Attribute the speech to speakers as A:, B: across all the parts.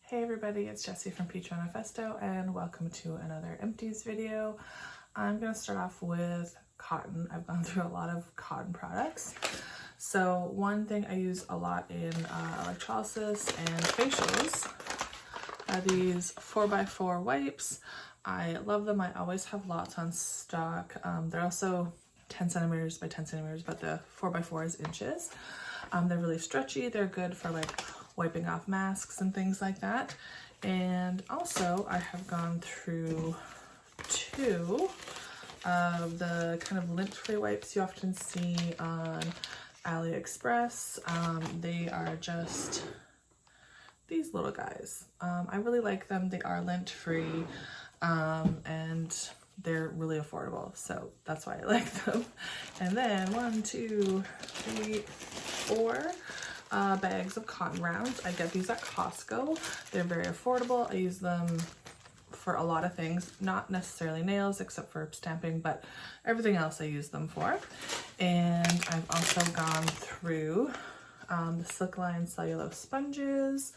A: Hey everybody, it's Jessie from Peach Manifesto and welcome to another Empties video. I'm going to start off with cotton. I've gone through a lot of cotton products. So one thing I use a lot in electrolysis and facials are these 4x4 wipes. I love them. I always have lots on stock. They're also 10 centimeters by 10 centimeters, but the 4x4 is inches. They're really stretchy. They're good for like wiping off masks and things like that. And also I have gone through two of the kind of lint-free wipes you often see on AliExpress. They are just these little guys. I really like them. They are lint-free and they're really affordable, so that's why I like them. And then 1, 2, 3, 4 bags of cotton rounds. I get these at Costco. They're very affordable. I use them for a lot of things, not necessarily nails except for stamping, but everything else I use them for. And I've also gone through the Silkline cellulose sponges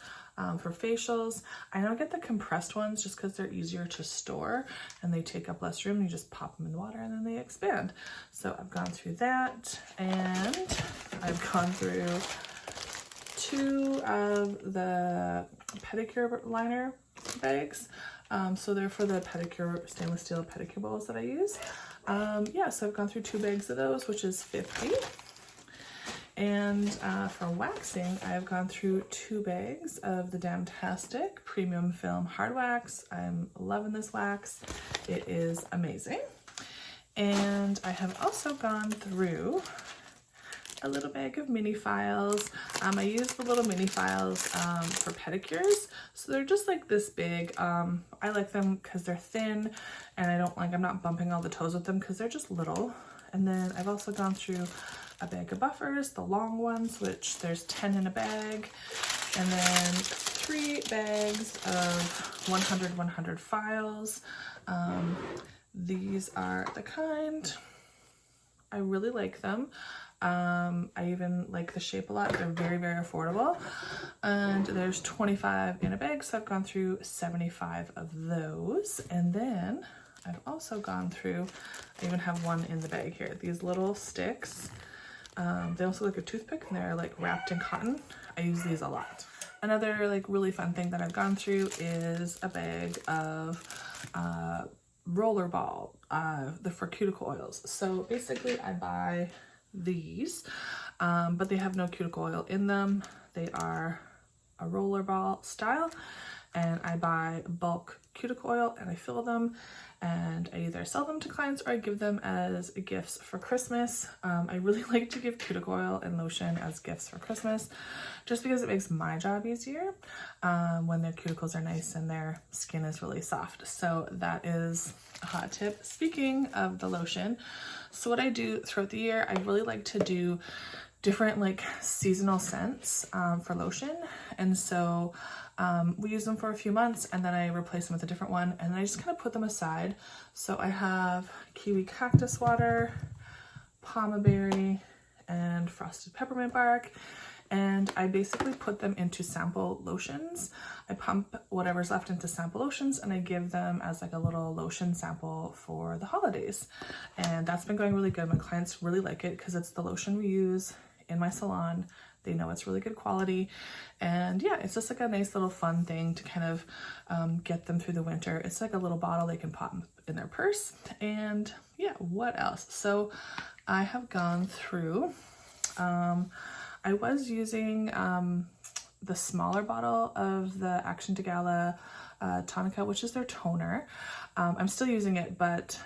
A: for facials. I now get the compressed ones just because they're easier to store and they take up less room. You just pop them in the water and then they expand. So I've gone through that, and I've gone through two of the pedicure liner bags. So they're for the pedicure, stainless steel pedicure bowls that I use. Yeah, so I've gone through 2 bags of those, which is 50. And for waxing, I've gone through 2 bags of the Damtastic Premium Film Hard Wax. I'm loving this wax. It is amazing. And I have also gone through a little bag of mini files. I use the little mini files for pedicures. So they're just like this big. I like them because they're thin and I'm not bumping all the toes with them because they're just little. And then I've also gone through a bag of buffers, the long ones, which there's 10 in a bag. And then 3 bags of 100 files. These are the kind. I really like them. I even like the shape a lot. They're very, very affordable. And there's 25 in a bag, so I've gone through 75 of those. And then I've also gone through, I even have one in the bag here, these little sticks. They also look like a toothpick and they're like wrapped in cotton. I use these a lot. Another like really fun thing that I've gone through is a bag of rollerball for cuticle oils. So basically I buy these, but they have no cuticle oil in them. They are a rollerball style, and I buy bulk cuticle oil and I fill them, and I either sell them to clients or I give them as gifts for Christmas. I really like to give cuticle oil and lotion as gifts for Christmas just because it makes my job easier when their cuticles are nice and their skin is really soft. So that is a hot tip. Speaking of the lotion, so what I do throughout the year, I really like to do different like seasonal scents for lotion. And so we use them for a few months and then I replace them with a different one, and then I just kind of put them aside. So I have kiwi cactus water, palma berry, and frosted peppermint bark. And I basically put them into sample lotions. I pump whatever's left into sample lotions and I give them as like a little lotion sample for the holidays. And that's been going really good. My clients really like it because it's the lotion we use in my salon. They know it's really good quality. And yeah, it's just like a nice little fun thing to kind of get them through the winter. It's like a little bottle they can pop in their purse. And yeah, what else? So I have gone through, I was using the smaller bottle of the Action to Gala Tonica, which is their toner. I'm still using it, but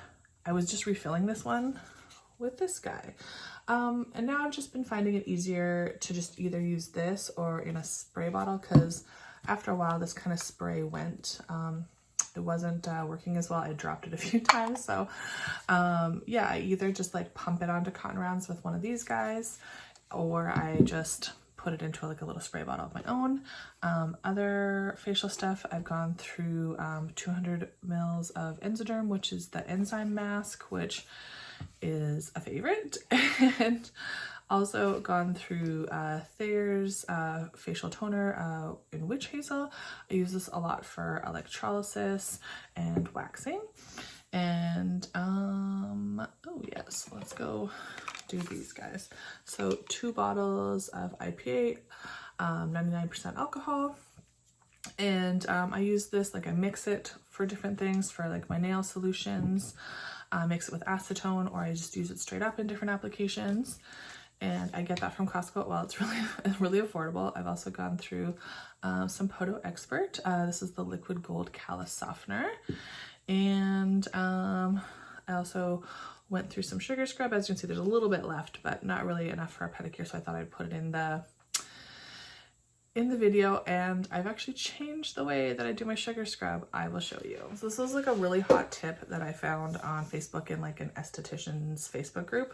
A: I was just refilling this one with this guy. And now I've just been finding it easier to just either use this or in a spray bottle, because after a while this kind of spray went. It wasn't working as well. I dropped it a few times. So yeah, I either just like pump it onto cotton rounds with one of these guys, or I just put it into like a little spray bottle of my own. Other facial stuff, I've gone through 200 mils of Enzyderm, which is the enzyme mask, which is a favorite. And Also gone through Thayer's facial toner in Witch Hazel. I use this a lot for electrolysis and waxing. And oh yes, let's go do these guys. So 2 bottles of IPA, 99% alcohol. And I use this, like I mix it for different things, for like my nail solutions, mix it with acetone, or I just use it straight up in different applications. And I get that from Costco. Well, it's really affordable. I've also gone through some Poto Expert. This is the liquid gold callus softener. And I also went through some sugar scrub. As you can see, there's a little bit left, but not really enough for a pedicure, so I thought I'd put it in the video. And I've actually changed the way that I do my sugar scrub. I will show you. So this was like a really hot tip that I found on Facebook in like an esthetician's Facebook group.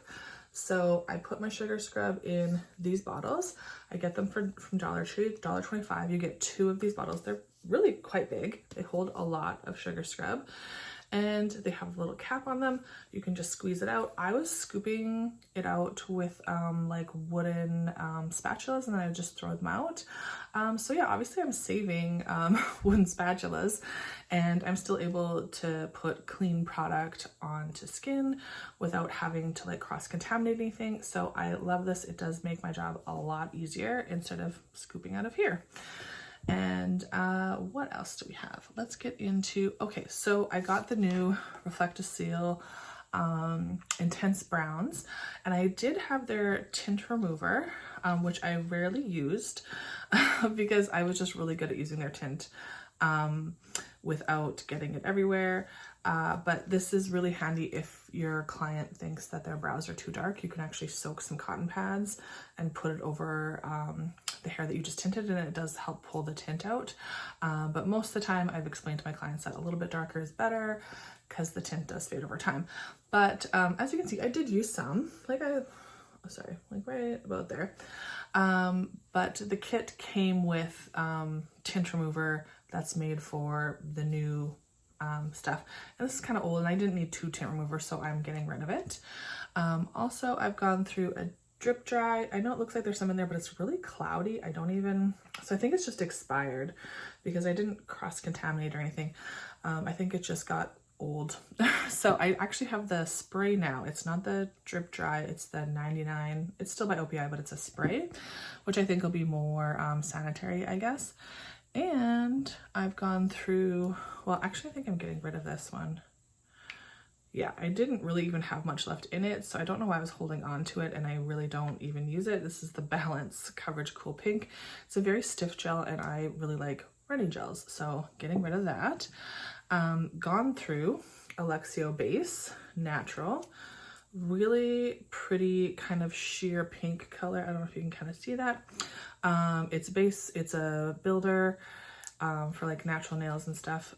A: So I put my sugar scrub in these bottles. I get them from Dollar Tree, $1.25. You get 2 of these bottles. They're really quite big. They hold a lot of sugar scrub, and they have a little cap on them. You can just squeeze it out. I was scooping it out with like wooden spatulas, and then I would just throw them out. So yeah, obviously I'm saving wooden spatulas, and I'm still able to put clean product onto skin without having to like cross-contaminate anything. So I love this. It does make my job a lot easier instead of scooping out of here. And what else do we have? Let's get into, okay, so I got the new Reflective Seal Intense Browns, and I did have their tint remover, which I rarely used because I was just really good at using their tint without getting it everywhere. But this is really handy if your client thinks that their brows are too dark. You can actually soak some cotton pads and put it over the hair that you just tinted, and it does help pull the tint out. But most of the time I've explained to my clients that a little bit darker is better because the tint does fade over time. But as you can see, I did use some, like right about there. But the kit came with tint remover that's made for the new stuff, and this is kind of old, and I didn't need 2 tint removers, so I'm getting rid of it. Also, I've gone through a drip dry. I know it looks like there's some in there, but it's really cloudy. So I think it's just expired because I didn't cross-contaminate or anything. I think it just got old. So I actually have the spray now. It's not the drip dry, it's the 99. It's still by OPI, but it's a spray, which I think will be more sanitary, I guess. And I've gone through, well, actually I think I'm getting rid of this one. Yeah, I didn't really even have much left in it, so I don't know why I was holding on to it, and I really don't even use it. This is the Balance Coverage Cool Pink. It's a very stiff gel, and I really like running gels, so getting rid of that. Gone through Alexio Base Natural. Really pretty kind of sheer pink color. I don't know if you can kind of see that. It's base, it's a builder for like natural nails and stuff.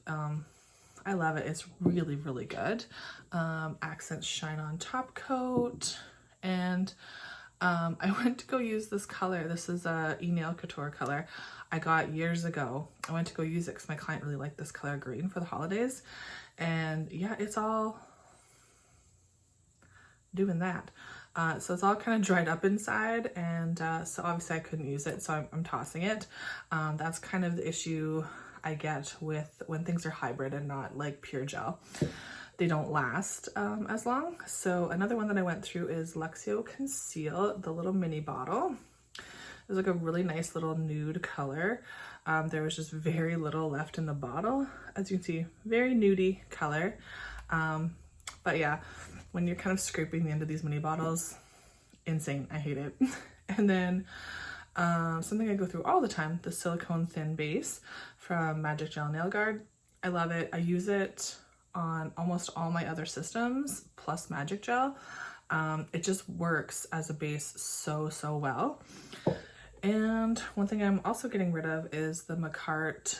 A: I love it. It's really, really good. Accent Shine On Top Coat. And I went to go use this color. This is a E-Nail Couture color I got years ago. I went to go use it because my client really liked this color green for the holidays. And yeah, it's all doing that. So it's all kind of dried up inside, and so obviously I couldn't use it, so I'm tossing it. That's kind of the issue I get with when things are hybrid and not like pure gel. They don't last as long. So another one that I went through is Luxio Conceal, the little mini bottle. It was like a really nice little nude color. There was just very little left in the bottle. As you can see, very nudie color. But yeah, when you're kind of scraping the end of these mini bottles, insane. I hate it. And then something I go through all the time, the Silicone Thin Base from Magic Gel Nail Guard. I love it. I use it on almost all my other systems plus Magic Gel. It just works as a base so well. And one thing I'm also getting rid of is the Macart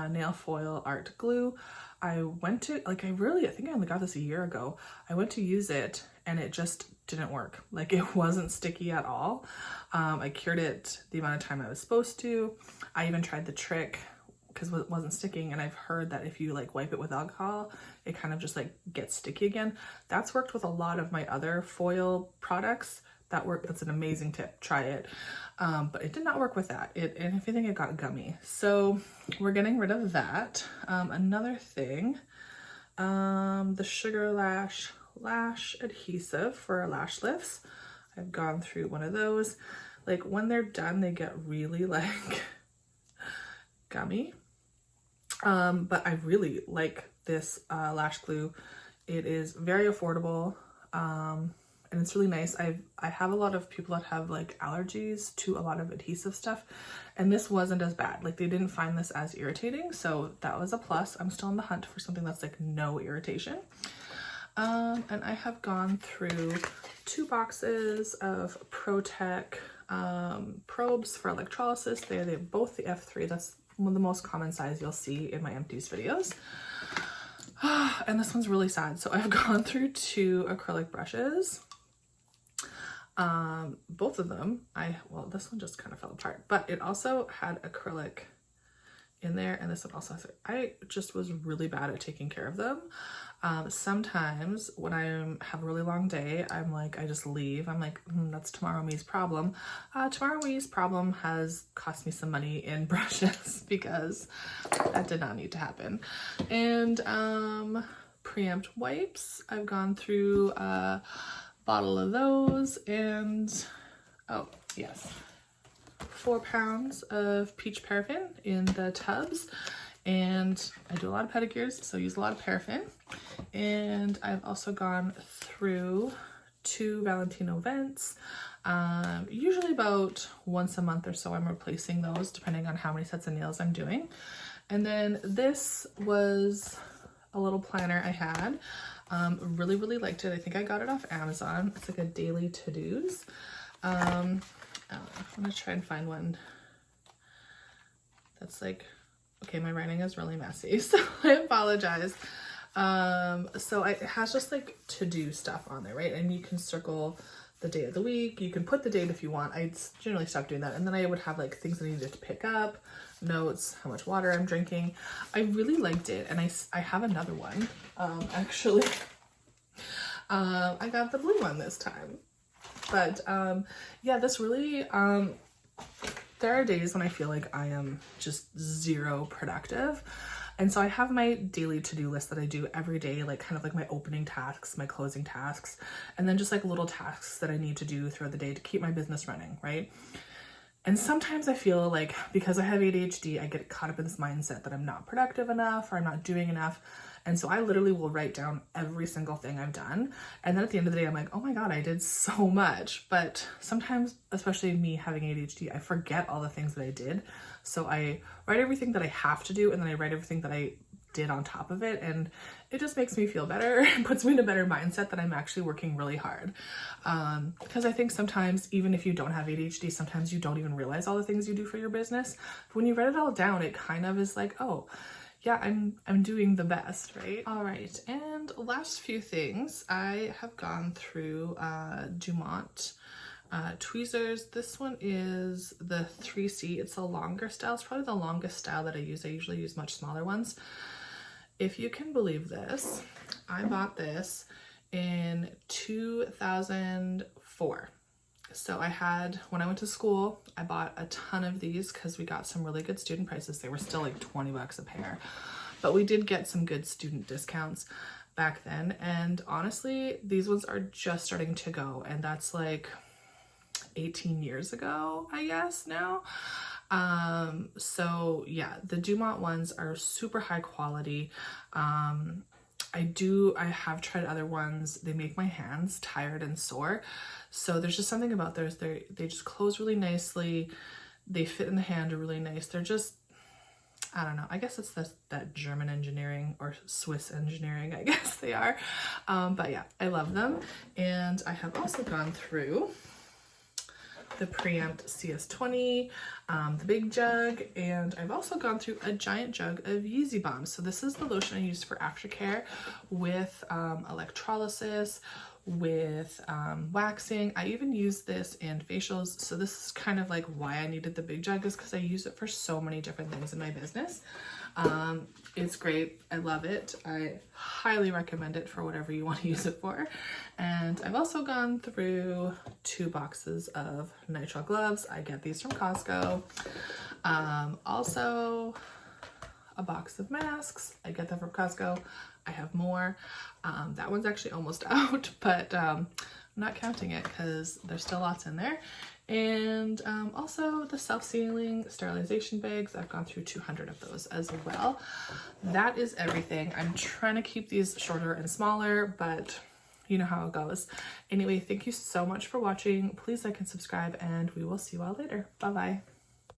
A: Nail Foil Art Glue. I went to, like, I think I only got this a year ago. I went to use it and it just didn't work. Like, it wasn't sticky at all. I cured it the amount of time I was supposed to. I even tried the trick because it wasn't sticking, and I've heard that if you like wipe it with alcohol, it kind of just like gets sticky again. That's worked with a lot of my other foil products, that worked. That's an amazing tip. Try it. But it did not work with that. And if anything, it got gummy. So we're getting rid of that. Another thing, the Sugar Lash adhesive for lash lifts. I've gone through one of those. Like when they're done, they get really like gummy. But I really like this lash glue. It is very affordable. And it's really nice. I have a lot of people that have like allergies to a lot of adhesive stuff, and this wasn't as bad. Like they didn't find this as irritating, so that was a plus. I'm still on the hunt for something that's like no irritation. And I have gone through 2 boxes of ProTech probes for electrolysis. They're both the F3. That's one of the most common size you'll see in my empties videos. And this one's really sad. So I've gone through 2 acrylic brushes. Both of them, well, this one just kind of fell apart, but it also had acrylic in there, and this one also has, I just was really bad at taking care of them. Sometimes when I have a really long day, I'm like, I just leave. I'm like, that's Tomorrow Me's problem. Tomorrow Me's problem has cost me some money in brushes because that did not need to happen. And preempt wipes, I've gone through a bottle of those, and oh yes, 4 pounds of peach paraffin in the tubs. And I do a lot of pedicures, so I use a lot of paraffin. And I've also gone through 2 Valentino vents. Usually about once a month or so I'm replacing those, depending on how many sets of nails I'm doing. And then this was a little planner I had. Really liked it. I think I got it off Amazon. It's like a daily to-dos. I'm gonna try and find one that's like, okay, my writing is really messy, so I apologize. So it has just like to-do stuff on there, right? And you can circle the day of the week. You can put the date if you want. I generally stopped doing that. And then I would have like things I needed to pick up, notes, how much water I'm drinking. I really liked it. And I have another one. Actually, I got the blue one this time. But yeah, this really, there are days when I feel like I am just zero productive. And so I have my daily to-do list that I do every day, like kind of like my opening tasks, my closing tasks, and then just like little tasks that I need to do throughout the day to keep my business running, right? And sometimes I feel like because I have ADHD, I get caught up in this mindset that I'm not productive enough or I'm not doing enough. And so I literally will write down every single thing I've done. And then at the end of the day, I'm like, oh my God, I did so much. But sometimes, especially me having ADHD, I forget all the things that I did. So I write everything that I have to do, and then I write everything that I did on top of it. And it just makes me feel better and puts me in a better mindset that I'm actually working really hard. Because I think sometimes, even if you don't have ADHD, sometimes you don't even realize all the things you do for your business. But when you write it all down, it kind of is like, oh, yeah, I'm doing the best, right? All right, and last few things, I have gone through Dumont tweezers. This one is the 3C. It's a longer style. It's probably the longest style that I use. I usually use much smaller ones. If you can believe this, I bought this in 2004. So when I went to school, I bought a ton of these because we got some really good student prices. They were still like 20 bucks a pair, but we did get some good student discounts back then. And honestly, these ones are just starting to go. And that's like 18 years ago, I guess now. So yeah, the Dumont ones are super high quality. I have tried other ones. They make my hands tired and sore. So there's just something about theirs. They just close really nicely. They fit in the hand really nice. They're just, I don't know. I guess it's that German engineering or Swiss engineering, I guess they are. But yeah, I love them. And I have also gone through the Preempt CS20, the big jug, and I've also gone through a giant jug of Yeezy Bombs. So this is the lotion I use for aftercare with electrolysis, with waxing. I even use this in facials, so this is kind of like why I needed the big jug, is because I use it for so many different things in my business. It's great. I love it. I highly recommend it for whatever you want to use it for. And I've also gone through 2 boxes of nitrile gloves. I get these from Costco. Also a box of masks. I get them from Costco. I have more. That one's actually almost out, but I'm not counting it because there's still lots in there. And also the self-sealing sterilization bags. I've gone through 200 of those as well. That is everything. I'm trying to keep these shorter and smaller, but you know how it goes. Anyway, thank you so much for watching. Please like and subscribe, and we will see you all later. Bye-bye.